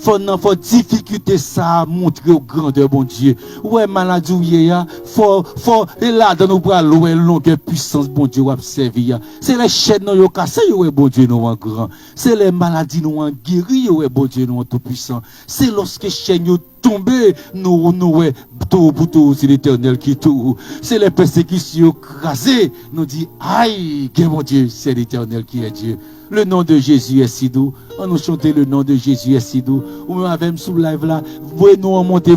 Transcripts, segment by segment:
faut difficulté ça montrer au grandeur bon Dieu. Ouais maladie ya, faut et là dans nos bras loin longueur puissance bon Dieu observer. C'est les chaînes nous yo cassé ouais bon Dieu nous en grand. C'est les maladies nous en guéri ouais bon Dieu nous en tout puissant. C'est lorsque chaînes yo tomber nous ouais tout pour tout c'est l'Éternel qui tout. C'est les persécutions crasées nous dit aïe que mon Dieu c'est l'Éternel qui est Dieu. Le nom de Jésus est si doux. On nous chanter le nom de Jésus est si doux. Ou même avec sous live là, voyez-nous en monter,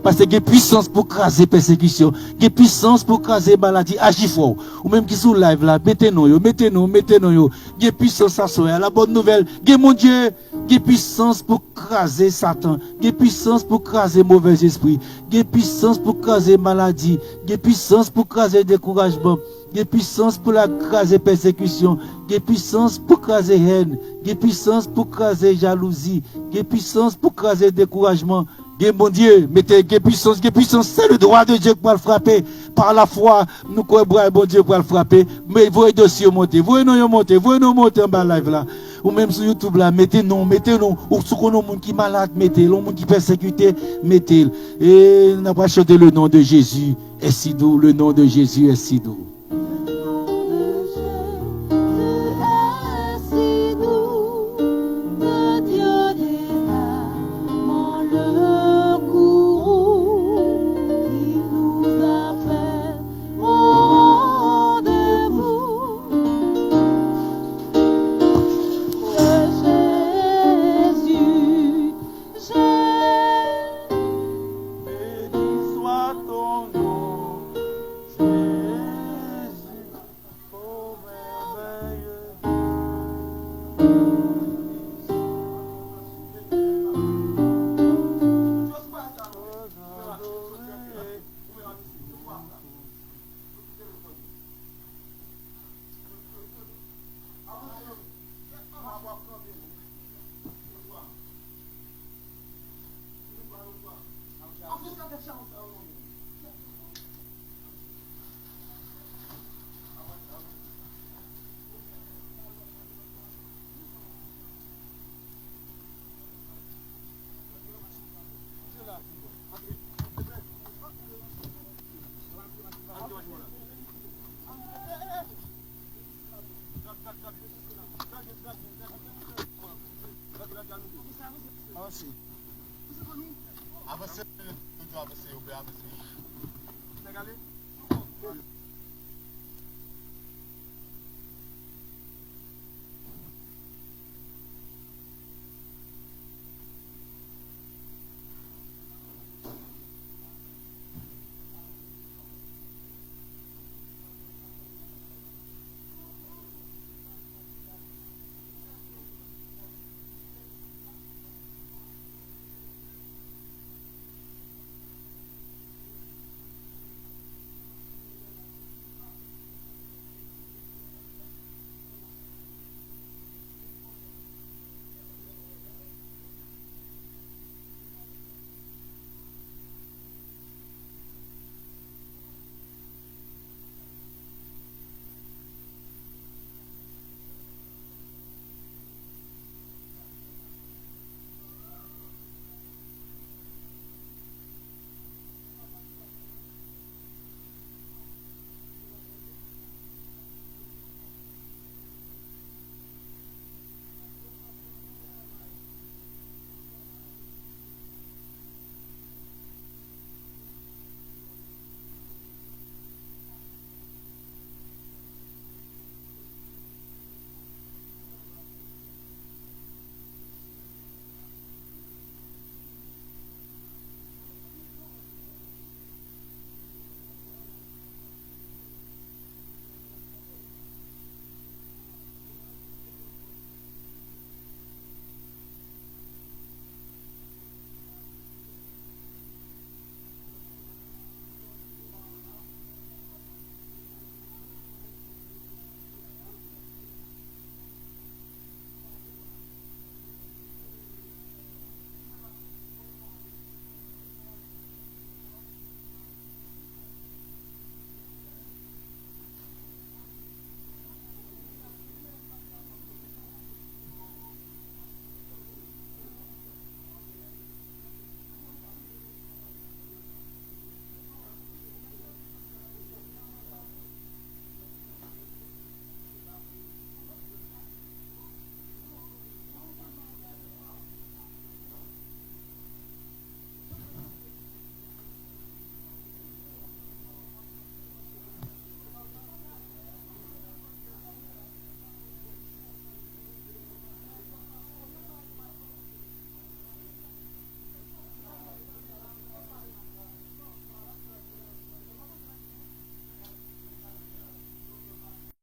parce qu'il y a puissance pour craser persécution, il y a puissance pour craser maladie, agis fort. Ou même qui sous live là, mettez-nous, il y a puissance à soi. La bonne nouvelle, il y a mon Dieu, il y a puissance pour craser Satan, il y a puissance pour craser mauvais esprit, il y a puissance pour craser maladie, il y a puissance pour craser découragement. Il y a puissance pour la craser persécution, il y a puissance pour craser haine, il y a puissance pour craser jalousie, il y a puissance pour craser découragement. Mon Dieu, mettez puissance, c'est le droit de Dieu pour le frapper. Par la foi, nous croyons bon Dieu pour le frapper. Mais voyez dossier monter, voyez-nous monter en bas live là. Ou même sur YouTube là, mettez-nous. Ou sur le monde qui est malade, mettez-le. Le monde qui est persécuté, mettez-le. Et nous avons chanté le nom de Jésus est si doux, le nom de Jésus est si doux. Avancez, avancez.